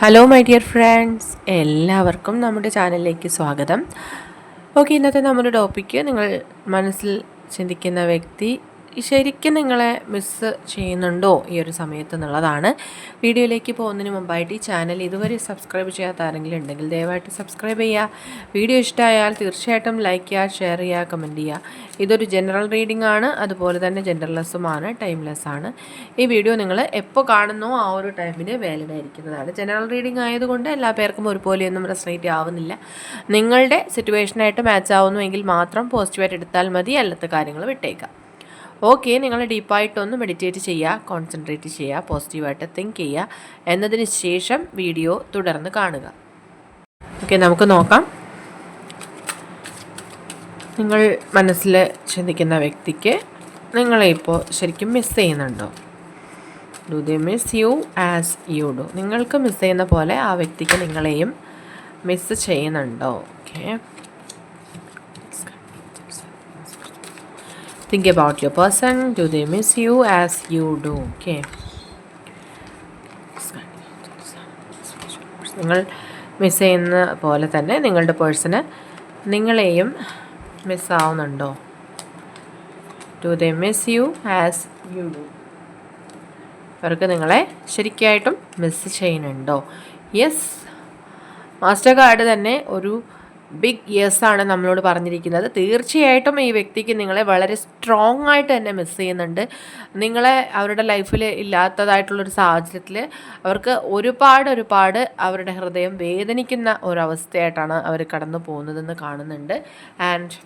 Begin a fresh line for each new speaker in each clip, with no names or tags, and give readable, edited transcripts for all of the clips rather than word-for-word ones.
Hello my dear friends, എല്ലാവർക്കും നമ്മുടെ ചാനലിലേക്ക് സ്വാഗതം. ഓക്കെ, ഇന്നത്തെ നമ്മുടെ ടോപ്പിക്ക് നിങ്ങൾ മനസ്സിൽ ചിന്തിക്കുന്ന വ്യക്തി ശരിക്കും നിങ്ങളെ മിസ്സ് ചെയ്യുന്നുണ്ടോ ഈ ഒരു സമയത്ത് എന്നുള്ളതാണ്. വീഡിയോയിലേക്ക് പോകുന്നതിന് മുമ്പായിട്ട് ഈ ചാനൽ ഇതുവരെ സബ്സ്ക്രൈബ് ചെയ്യാത്ത ആരെങ്കിലും ഉണ്ടെങ്കിൽ ദയവായിട്ട് സബ്സ്ക്രൈബ് ചെയ്യുക. വീഡിയോ ഇഷ്ടമായാൽ തീർച്ചയായിട്ടും ലൈക്ക് ചെയ്യുക, ഷെയർ ചെയ്യുക, കമൻറ്റ് ചെയ്യുക. ഇതൊരു ജനറൽ റീഡിംഗ് ആണ്, അതുപോലെ തന്നെ ജെൻഡർലെസ്സുമാണ്, ടൈംലെസ് ആണ്. ഈ വീഡിയോ നിങ്ങൾ എപ്പോൾ കാണുന്നോ ആ ഒരു ടൈമിന് വാലിഡ് ആയിരിക്കുന്നതാണ്. ജനറൽ റീഡിംഗ് ആയതുകൊണ്ട് എല്ലാ പേർക്കും ഒരുപോലെയൊന്നും റെസണേറ്റ് ആവുന്നില്ല. നിങ്ങളുടെ സിറ്റുവേഷനായിട്ട് മാച്ച് ആവുന്നുവെങ്കിൽ മാത്രം പോസിറ്റീവായിട്ട് എടുത്താൽ മതി, അല്ലാത്ത കാര്യങ്ങൾ വിട്ടേക്കാം. ഓക്കെ, നിങ്ങൾ ഡീപ്പായിട്ടൊന്ന് മെഡിറ്റേറ്റ് ചെയ്യുക, കോൺസെൻട്രേറ്റ് ചെയ്യുക, പോസിറ്റീവായിട്ട് തിങ്ക് ചെയ്യുക. എന്നതിന് ശേഷം വീഡിയോ തുടർന്ന് കാണുക. ഓക്കെ, നമുക്ക് നോക്കാം. നിങ്ങൾ മനസ്സിൽ ചിന്തിക്കുന്ന വ്യക്തിക്ക് നിങ്ങളെ ഇപ്പോൾ ശരിക്കും മിസ് ചെയ്യുന്നുണ്ടോ? Do they miss you as you do? നിങ്ങൾക്ക് മിസ് ചെയ്യുന്ന പോലെ ആ വ്യക്തിക്ക് നിങ്ങളെയും മിസ് ചെയ്യുന്നുണ്ടോ? Okay, think about your person. Do they miss you as you do? Okay, നിങ്ങൾ മിസ് ചെയ്യുന്ന പോലെ തന്നെ നിങ്ങളുടെ പേഴ്സണ് നിങ്ങളെയും മിസ്സാവുന്നുണ്ടോ? Do they miss you as you do? അവർക്ക് നിങ്ങളെ ശരിക്കായിട്ടും മിസ് ചെയ്യുന്നുണ്ടോ? യെസ്, മാസ്റ്റർ കാർഡ് തന്നെ ഒരു ബിഗ് യെസ് ആണ് നമ്മളോട് പറഞ്ഞിരിക്കുന്നത്. തീർച്ചയായിട്ടും ഈ വ്യക്തിക്ക് നിങ്ങളെ വളരെ സ്ട്രോങ് ആയിട്ട് തന്നെ മിസ് ചെയ്യുന്നുണ്ട്. നിങ്ങളെ അവരുടെ ലൈഫിൽ ഇല്ലാത്തതായിട്ടുള്ളൊരു സാഹചര്യത്തിൽ അവർക്ക് ഒരുപാട് അവരുടെ ഹൃദയം വേദനിക്കുന്ന ഒരവസ്ഥയായിട്ടാണ് അവർ കടന്നു പോകുന്നതെന്ന് കാണുന്നുണ്ട്. ആൻഡ്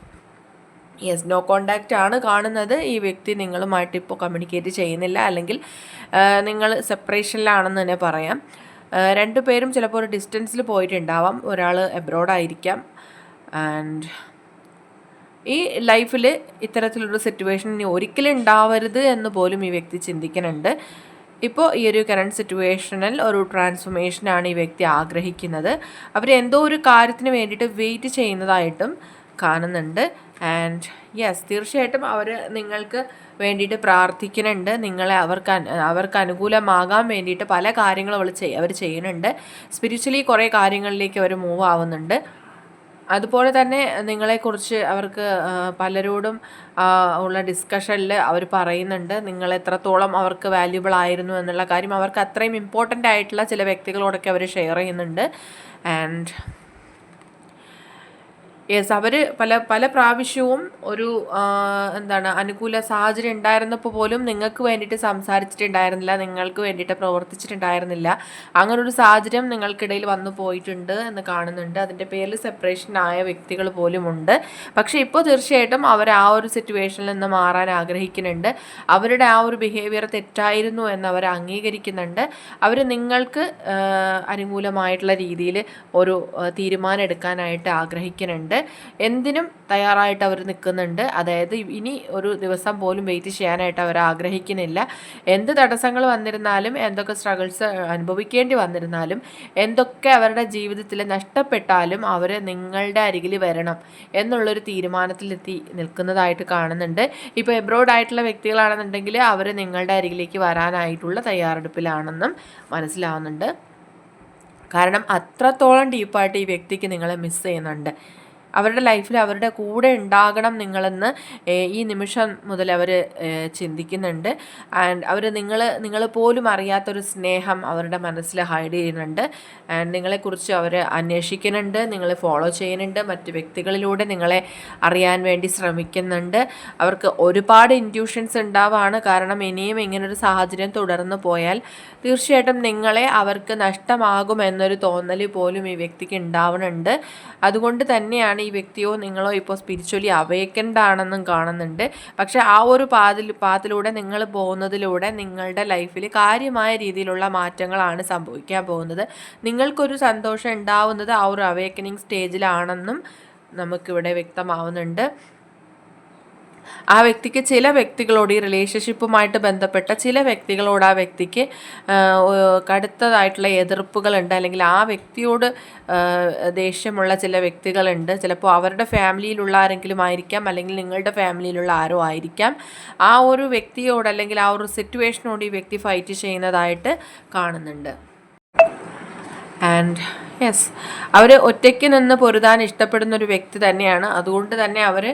യെസ്, നോ കോണ്ടാക്റ്റ് ആണ് കാണുന്നത്. ഈ വ്യക്തി നിങ്ങളുമായിട്ട് ഇപ്പോൾ കമ്മ്യൂണിക്കേറ്റ് ചെയ്യുന്നില്ല, അല്ലെങ്കിൽ നിങ്ങൾ സെപ്പറേഷനിലാണെന്ന് തന്നെ പറയാം. രണ്ടുപേരും ചിലപ്പോൾ ഒരു ഡിസ്റ്റൻസിൽ പോയിട്ടുണ്ടാവാം. ഒരാൾ എബ്രോഡായിരിക്കാം. ആൻഡ് ഈ ലൈഫിൽ ഇത്തരത്തിലൊരു സിറ്റുവേഷൻ ഇനി ഒരിക്കലും ഉണ്ടാവരുത് എന്ന് പോലും ഈ വ്യക്തി ചിന്തിക്കുന്നുണ്ട്. ഇപ്പോൾ ഈ ഒരു കറണ്ട് സിറ്റുവേഷനിൽ ഒരു ട്രാൻസ്ഫോർമേഷനാണ് ഈ വ്യക്തി ആഗ്രഹിക്കുന്നത്. അവർ എന്തോ ഒരു കാര്യത്തിന് വേണ്ടിയിട്ട് വെയിറ്റ് ചെയ്യുന്നതായിട്ടും കാണുന്നുണ്ട്. ആൻഡ് യെസ്, തീർച്ചയായിട്ടും അവർ നിങ്ങൾക്ക് വേണ്ടിയിട്ട് പ്രാർത്ഥിക്കുന്നുണ്ട്. നിങ്ങളെ അവർക്ക് അനുകൂലമാകാൻ വേണ്ടിയിട്ട് പല കാര്യങ്ങളും അവർ ചെയ്യുന്നുണ്ട്. സ്പിരിച്വലി കുറേ കാര്യങ്ങളിലേക്ക് അവർ മൂവ് ആവുന്നുണ്ട്. അതുപോലെ തന്നെ നിങ്ങളെക്കുറിച്ച് അവർക്ക് പലരോടും ഉള്ള ഡിസ്കഷനിൽ അവർ പറയുന്നുണ്ട് നിങ്ങൾ എത്രത്തോളം അവർക്ക് വാല്യുബിൾ ആയിരുന്നു എന്നുള്ള കാര്യം. അവർക്ക് അത്രയും ഇമ്പോർട്ടൻ്റ് ആയിട്ടുള്ള ചില വ്യക്തികളോടൊക്കെ അവർ ഷെയർ ചെയ്യുന്നുണ്ട്. ആൻഡ് യെസ്, അവർ പല പ്രാവശ്യവും ഒരു അനുകൂല സാഹചര്യം ഉണ്ടായിരുന്നപ്പോൾ പോലും നിങ്ങൾക്ക് വേണ്ടിയിട്ട് സംസാരിച്ചിട്ടുണ്ടായിരുന്നില്ല, നിങ്ങൾക്ക് വേണ്ടിയിട്ട് പ്രവർത്തിച്ചിട്ടുണ്ടായിരുന്നില്ല. അങ്ങനൊരു സാഹചര്യം നിങ്ങൾക്കിടയിൽ വന്നു പോയിട്ടുണ്ട് എന്ന് കാണുന്നുണ്ട്. അതിൻ്റെ പേരിൽ സെപ്പറേഷൻ ആയ വ്യക്തികൾ പോലും ഉണ്ട്. പക്ഷേ ഇപ്പോൾ തീർച്ചയായിട്ടും അവർ ആ ഒരു സിറ്റുവേഷനിൽ നിന്ന് മാറാൻ ആഗ്രഹിക്കുന്നുണ്ട്. അവരുടെ ആ ഒരു ബിഹേവിയർ തെറ്റായിരുന്നു എന്ന് അവർ അംഗീകരിക്കുന്നുണ്ട്. അവർ നിങ്ങൾക്ക് അനുകൂലമായിട്ടുള്ള രീതിയിൽ ഒരു തീരുമാനം എടുക്കാനായിട്ട് ആഗ്രഹിക്കുന്നുണ്ട്. എന്തിനും തയ്യാറായിട്ട് അവർ നിൽക്കുന്നുണ്ട്. അതായത് ഇനി ഒരു ദിവസം പോലും വെയിറ്റ് ചെയ്യാനായിട്ട് അവർ ആഗ്രഹിക്കുന്നില്ല. എന്ത് തടസ്സങ്ങൾ വന്നിരുന്നാലും, എന്തൊക്കെ സ്ട്രഗിൾസ് അനുഭവിക്കേണ്ടി വന്നിരുന്നാലും, എന്തൊക്കെ അവരുടെ ജീവിതത്തിൽ നഷ്ടപ്പെട്ടാലും അവർ നിങ്ങളുടെ അരികിൽ വരണം എന്നുള്ളൊരു തീരുമാനത്തിലെത്തി നിൽക്കുന്നതായിട്ട് കാണുന്നുണ്ട്. ഇപ്പോൾ എബ്രോഡ് ആയിട്ടുള്ള വ്യക്തികളാണെന്നുണ്ടെങ്കിൽ അവർ നിങ്ങളുടെ അരികിലേക്ക് വരാനായിട്ടുള്ള തയ്യാറെടുപ്പിലാണെന്നും മനസ്സിലാവുന്നുണ്ട്. കാരണം അത്രത്തോളം ഡീപ്പായിട്ട് ഈ വ്യക്തിക്ക് നിങ്ങളെ മിസ് ചെയ്യുന്നുണ്ട്. അവരുടെ ലൈഫിൽ അവരുടെ കൂടെ ഉണ്ടാകണം നിങ്ങളെന്ന് ഈ നിമിഷം മുതൽ അവർ ചിന്തിക്കുന്നുണ്ട്. ആൻഡ് അവർ നിങ്ങൾ പോലും അറിയാത്തൊരു സ്നേഹം അവരുടെ മനസ്സിൽ ഹൈഡ് ചെയ്യുന്നുണ്ട്. ആൻഡ് നിങ്ങളെക്കുറിച്ച് അവർ അന്വേഷിക്കുന്നുണ്ട്, നിങ്ങളെ ഫോളോ ചെയ്യുന്നുണ്ട്, മറ്റ് വ്യക്തികളിലൂടെ നിങ്ങളെ അറിയാൻ വേണ്ടി ശ്രമിക്കുന്നുണ്ട്. അവർക്ക് ഒരുപാട് ഇൻറ്റ്യൂഷൻസ് ഉണ്ടാവുകയാണ്. കാരണം ഇനിയും ഇങ്ങനൊരു സാഹചര്യം തുടർന്ന് പോയാൽ തീർച്ചയായിട്ടും നിങ്ങളെ അവർക്ക് നഷ്ടമാകുമെന്നൊരു തോന്നൽ പോലും ഈ വ്യക്തിക്ക് ഉണ്ടാവുന്നുണ്ട്. അതുകൊണ്ട് തന്നെയാണ് ഈ വ്യക്തിയോ നിങ്ങളോ ഇപ്പോൾ സ്പിരിച്വലി അവേക്കൻഡ് ആണെന്നും കാണുന്നുണ്ട്. പക്ഷെ ആ ഒരു പാത്തിലൂടെ നിങ്ങൾ പോകുന്നതിലൂടെ നിങ്ങളുടെ ലൈഫിൽ കാര്യമായ രീതിയിലുള്ള മാറ്റങ്ങളാണ് സംഭവിക്കാൻ പോകുന്നത്. നിങ്ങൾക്കൊരു സന്തോഷം ഉണ്ടാവുന്നത് ആ ഒരു അവേക്കനിങ് സ്റ്റേജിലാണെന്നും നമുക്കിവിടെ വ്യക്തമാവുന്നുണ്ട്. ആ വ്യക്തിക്ക് ചില വ്യക്തികളോട്, ഈ റിലേഷൻഷിപ്പുമായിട്ട് ബന്ധപ്പെട്ട ചില വ്യക്തികളോട് ആ വ്യക്തിക്ക് കടുത്തതായിട്ടുള്ള എതിർപ്പുകളുണ്ട്, അല്ലെങ്കിൽ ആ വ്യക്തിയോട് ദേഷ്യമുള്ള ചില വ്യക്തികളുണ്ട്. ചിലപ്പോൾ അവരുടെ ഫാമിലിയിലുള്ള ആരെങ്കിലും ആയിരിക്കാം, അല്ലെങ്കിൽ നിങ്ങളുടെ ഫാമിലിയിലുള്ള ആരോ ആയിരിക്കാം. ആ ഒരു വ്യക്തിയോട് അല്ലെങ്കിൽ ആ ഒരു സിറ്റുവേഷനോട് ഈ വ്യക്തി ഫൈറ്റ് ചെയ്യുന്നതായിട്ട് കാണുന്നുണ്ട്. ആൻഡ് യെസ്, അവർ ഒറ്റയ്ക്ക് നിന്ന് പൊരുതാൻ ഇഷ്ടപ്പെടുന്ന ഒരു വ്യക്തി തന്നെയാണ്. അതുകൊണ്ട് തന്നെ അവർ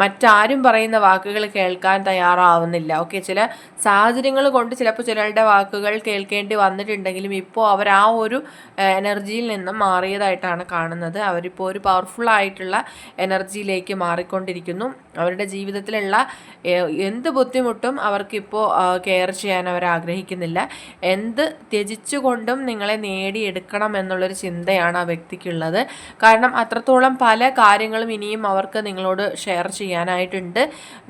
മറ്റാരും പറയുന്ന വാക്കുകൾ കേൾക്കാൻ തയ്യാറാവുന്നില്ല. ഓക്കെ, ചില സാഹചര്യങ്ങൾ കൊണ്ട് ചിലപ്പോൾ ചിലരുടെ വാക്കുകൾ കേൾക്കേണ്ടി വന്നിട്ടുണ്ടെങ്കിലും ഇപ്പോൾ അവർ ആ ഒരു എനർജിയിൽ നിന്നും മാറിയതായിട്ടാണ് കാണുന്നത്. അവരിപ്പോൾ ഒരു പവർഫുൾ ആയിട്ടുള്ള എനർജിയിലേക്ക് മാറിക്കൊണ്ടിരിക്കുന്നു. അവരുടെ ജീവിതത്തിലുള്ള എന്ത് ബുദ്ധിമുട്ടും അവർക്കിപ്പോൾ കെയർ ചെയ്യാൻ അവർ ആഗ്രഹിക്കുന്നില്ല. എന്ത് ത്യജിച്ചുകൊണ്ടും നിങ്ങളെ നേടിയെടുക്കണം എന്നുള്ളൊരു ചിന്തയാണ് ആ വ്യക്തിക്കുള്ളത്. കാരണം അത്രത്തോളം പല കാര്യങ്ങളും ഇനിയും അവർക്ക് നിങ്ങളോട് ഷെയർ ചെയ്യാനായിട്ടുണ്ട്.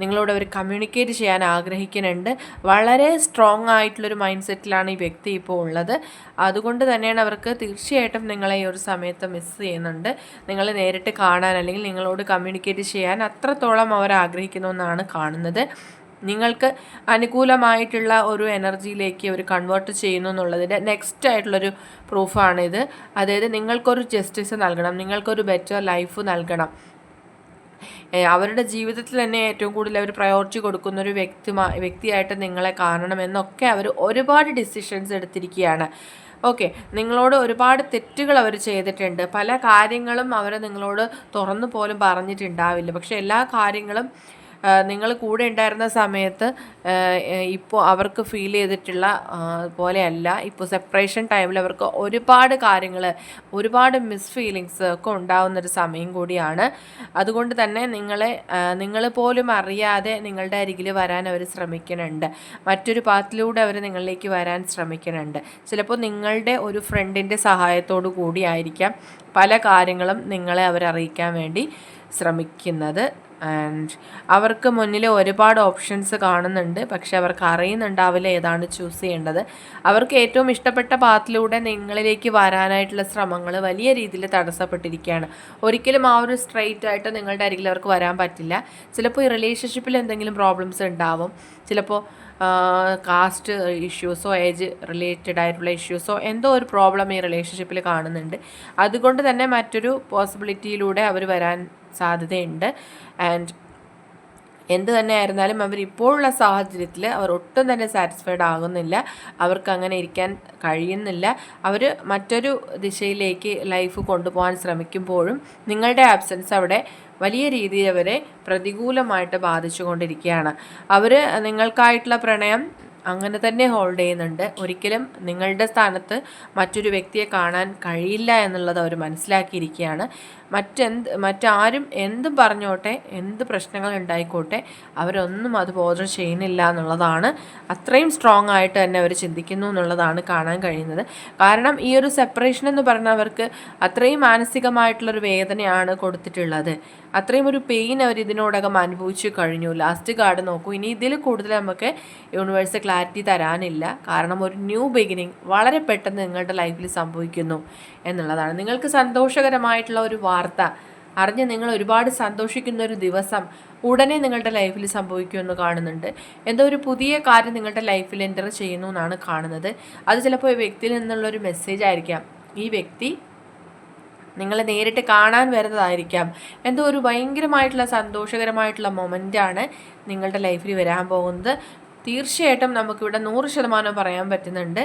നിങ്ങളോട് അവർ കമ്മ്യൂണിക്കേറ്റ് ചെയ്യാൻ ആഗ്രഹിക്കുന്നുണ്ട്. വളരെ സ്ട്രോങ് ആയിട്ടുള്ളൊരു മൈൻഡ് സെറ്റിലാണ് ഈ വ്യക്തി ഇപ്പോൾ ഉള്ളത്. അതുകൊണ്ട് തന്നെയാണ് അവർക്ക് തീർച്ചയായിട്ടും നിങ്ങളെ ഈ ഒരു സമയത്ത് മിസ് ചെയ്യുന്നുണ്ട്. നിങ്ങളെ നേരിട്ട് കാണാൻ അല്ലെങ്കിൽ നിങ്ങളോട് കമ്മ്യൂണിക്കേറ്റ് ചെയ്യാൻ അത്രത്തോളം അവർ ആഗ്രഹിക്കുന്നു എന്നാണ് കാണുന്നത്. നിങ്ങൾക്ക് അനുകൂലമായിട്ടുള്ള ഒരു എനർജിയിലേക്ക് അവർ കൺവേർട്ട് ചെയ്യുന്നു എന്നുള്ളതിൻ്റെ നെക്സ്റ്റ് ആയിട്ടുള്ളൊരു പ്രൂഫാണിത്. അതായത് നിങ്ങൾക്കൊരു ജസ്റ്റിസ് നൽകണം, നിങ്ങൾക്കൊരു ബെറ്റർ ലൈഫ് നൽകണം. അവരുടെ ജീവിതത്തിൽ തന്നെ ഏറ്റവും കൂടുതൽ അവർ പ്രയോറിറ്റി കൊടുക്കുന്ന ഒരു വ്യക്തിയായിട്ട് നിങ്ങളെ കാണണമെന്നൊക്കെ അവർ ഒരുപാട് ഡിസിഷൻസ് എടുത്തിരിക്കുകയാണ്. ഓക്കെ, നിങ്ങളോട് ഒരുപാട് തെറ്റുകൾ അവർ ചെയ്തിട്ടുണ്ട്. പല കാര്യങ്ങളും അവർ നിങ്ങളോട് തുറന്നു പോലും പറഞ്ഞിട്ടുണ്ടാവില്ല. പക്ഷെ എല്ലാ കാര്യങ്ങളും നിങ്ങൾ കൂടെ ഉണ്ടായിരുന്ന സമയത്ത് ഇപ്പോൾ അവർക്ക് ഫീൽ ചെയ്തിട്ടുള്ള പോലെയല്ല. ഇപ്പോൾ സെപ്പറേഷൻ ടൈമിൽ അവർക്ക് ഒരുപാട് കാര്യങ്ങൾ, ഒരുപാട് മിസ് ഫീലിങ്സ് ഒക്കെ ഉണ്ടാവുന്നൊരു സമയം കൂടിയാണ്. അതുകൊണ്ട് തന്നെ നിങ്ങൾ പോലും അറിയാതെ നിങ്ങളുടെ അരികിൽ വരാൻ അവർ ശ്രമിക്കുന്നുണ്ട്. മറ്റൊരു പാത്തിലൂടെ അവർ നിങ്ങളിലേക്ക് വരാൻ ശ്രമിക്കുന്നുണ്ട്. ചിലപ്പോൾ നിങ്ങളുടെ ഒരു ഫ്രണ്ടിൻ്റെ സഹായത്തോടു കൂടിയായിരിക്കാം പല കാര്യങ്ങളും നിങ്ങളെ അവരറിയിക്കാൻ വേണ്ടി ശ്രമിക്കുന്നത്. ആൻഡ് അവർക്ക് മുന്നിൽ ഒരുപാട് ഓപ്ഷൻസ് കാണുന്നുണ്ട്. പക്ഷെ അവർക്ക് അറിയുന്നുണ്ടാവില്ല ഏതാണ് ചൂസ് ചെയ്യേണ്ടത്. അവർക്ക് ഏറ്റവും ഇഷ്ടപ്പെട്ട പാത്തിലൂടെ നിങ്ങളിലേക്ക് വരാനായിട്ടുള്ള ശ്രമങ്ങൾ വലിയ രീതിയിൽ തടസ്സപ്പെട്ടിരിക്കുകയാണ്. ഒരിക്കലും ആ ഒരു സ്ട്രെയിറ്റ് ആയിട്ട് നിങ്ങളുടെ അരികിൽ അവർക്ക് വരാൻ പറ്റില്ല. ചിലപ്പോൾ ഈ റിലേഷൻഷിപ്പിൽ എന്തെങ്കിലും പ്രോബ്ലംസ് ഉണ്ടാവും. ചിലപ്പോൾ കാസ്റ്റ് ഇഷ്യൂസോ ഏജ് റിലേറ്റഡ് ആയിട്ടുള്ള ഇഷ്യൂസോ എന്തോ ഒരു പ്രോബ്ലം ഈ റിലേഷൻഷിപ്പിൽ കാണുന്നുണ്ട്. അതുകൊണ്ട് തന്നെ മറ്റൊരു പോസിബിലിറ്റിയിലൂടെ അവർ വരാൻ സാധ്യതയുണ്ട്. ആൻഡ് എന്ത് തന്നെ ആയിരുന്നാലും അവർ ഇപ്പോഴുള്ള സാഹചര്യത്തിൽ അവർ ഒട്ടും തന്നെ സാറ്റിസ്ഫൈഡ് ആകുന്നില്ല. അവർക്ക് അങ്ങനെ ഇരിക്കാൻ കഴിയുന്നില്ല. അവർ മറ്റൊരു ദിശയിലേക്ക് ലൈഫ് കൊണ്ടുപോകാൻ ശ്രമിക്കുമ്പോഴും നിങ്ങളുടെ ആബ്സെൻസ് അവിടെ വലിയ രീതിയിൽ അവരെ പ്രതികൂലമായിട്ട് ബാധിച്ചു കൊണ്ടിരിക്കുകയാണ്. അവർ നിങ്ങൾക്കായിട്ടുള്ള പ്രണയം അങ്ങനെ തന്നെ ഹോൾഡ് ചെയ്യുന്നുണ്ട്. ഒരിക്കലും നിങ്ങളുടെ സ്ഥാനത്ത് മറ്റൊരു വ്യക്തിയെ കാണാൻ കഴിയില്ല എന്നുള്ളത് അവർ മനസ്സിലാക്കിയിരിക്കുകയാണ്. മറ്റാരും എന്തും പറഞ്ഞോട്ടെ, എന്ത് പ്രശ്നങ്ങൾ ഉണ്ടായിക്കോട്ടെ, അവരൊന്നും അത് ബോധർ ചെയ്യുന്നില്ല എന്നുള്ളതാണ്. അത്രയും സ്ട്രോങ് ആയിട്ട് തന്നെ അവർ ചിന്തിക്കുന്നു എന്നുള്ളതാണ് കാണാൻ കഴിയുന്നത്. കാരണം ഈ ഒരു സെപ്പറേഷൻ എന്ന് പറഞ്ഞവർക്ക് അത്രയും മാനസികമായിട്ടുള്ളൊരു വേദനയാണ് കൊടുത്തിട്ടുള്ളത്. അത്രയും ഒരു പെയിൻ അവർ ഇതിനോടകം അനുഭവിച്ചു കഴിഞ്ഞു. ലാസ്റ്റ് കാർഡ് നോക്കൂ. ഇനി ഇതിൽ കൂടുതൽ നമുക്ക് യൂണിവേഴ്സ് ക്ലാരിറ്റി തരാനില്ല. കാരണം ഒരു ന്യൂ ബിഗിനിങ് വളരെ പെട്ടെന്ന് നിങ്ങളുടെ ലൈഫിൽ സംഭവിക്കുന്നു എന്നുള്ളതാണ്. നിങ്ങൾക്ക് സന്തോഷകരമായിട്ടുള്ള ഒരു വാർത്ത അറിഞ്ഞ് നിങ്ങൾ ഒരുപാട് സന്തോഷിക്കുന്ന ഒരു ദിവസം ഉടനെ നിങ്ങളുടെ ലൈഫിൽ സംഭവിക്കുമെന്ന് കാണുന്നുണ്ട്. എന്തോ ഒരു പുതിയ കാര്യം നിങ്ങളുടെ ലൈഫിൽ എൻ്റർ ചെയ്യുന്നു എന്നാണ് കാണുന്നത്. അത് ചിലപ്പോൾ ഈ വ്യക്തിയിൽ നിന്നുള്ളൊരു മെസ്സേജ് ആയിരിക്കാം. ഈ വ്യക്തി നിങ്ങളെ നേരിട്ട് കാണാൻ വരുന്നതായിരിക്കാം. എന്തോ ഒരു ഭയങ്കരമായിട്ടുള്ള സന്തോഷകരമായിട്ടുള്ള മൊമെൻ്റാണ് നിങ്ങളുടെ ലൈഫിൽ വരാൻ പോകുന്നത്. തീർച്ചയായിട്ടും നമുക്കിവിടെ 100% പറയാൻ പറ്റുന്നുണ്ട്.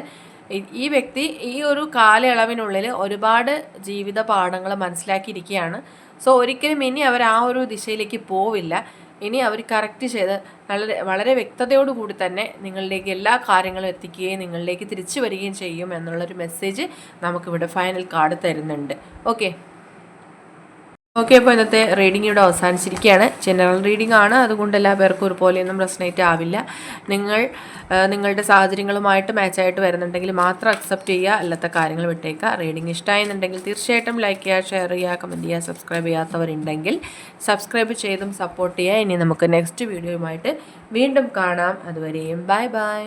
ഈ വ്യക്തി ഈ ഒരു കാലയളവിനുള്ളിൽ ഒരുപാട് ജീവിത പാഠങ്ങൾ മനസ്സിലാക്കിയിരിക്കുകയാണ്. സോ ഒരിക്കലും ഇനി അവർ ആ ഒരു ദിശയിലേക്ക് പോവില്ല. ഇനി അവർ കറക്റ്റ് ചെയ്ത് വളരെ വ്യക്തതയോടുകൂടി തന്നെ നിങ്ങളിലേക്ക് എല്ലാ കാര്യങ്ങളും എത്തിക്കുകയും നിങ്ങളിലേക്ക് തിരിച്ചു വരികയും ചെയ്യും എന്നുള്ളൊരു മെസ്സേജ് നമുക്കിവിടെ ഫൈനൽ കാർഡ് തരുന്നുണ്ട്. ഓക്കെ, അപ്പോൾ ഇന്നത്തെ റീഡിംഗ് ഇവിടെ അവസാനിച്ചിരിക്കുകയാണ്. ജനറൽ റീഡിംഗ് ആണ്, അതുകൊണ്ട് എല്ലാ പേർക്കും ഒരുപോലെയൊന്നും റെസനേറ്റ് ആവില്ല. നിങ്ങളുടെ സാഹചര്യങ്ങളുമായിട്ട് മാച്ചായിട്ട് വരുന്നുണ്ടെങ്കിൽ മാത്രം അക്സെപ്റ്റ് ചെയ്യുക, അല്ലാത്ത കാര്യങ്ങൾ വിട്ടേക്കുക. റീഡിംഗ് ഇഷ്ടമായെന്നുണ്ടെങ്കിൽ തീർച്ചയായിട്ടും ലൈക്ക് ചെയ്യുക, ഷെയർ ചെയ്യുക, കമൻറ്റ് ചെയ്യുക. സബ്സ്ക്രൈബ് ചെയ്യാത്തവരുണ്ടെങ്കിൽ സബ്സ്ക്രൈബ് ചെയ്തും സപ്പോർട്ട് ചെയ്യുക. ഇനി നമുക്ക് നെക്സ്റ്റ് വീഡിയോയുമായിട്ട് വീണ്ടും കാണാം. അതുവരെയും ബൈ ബൈ.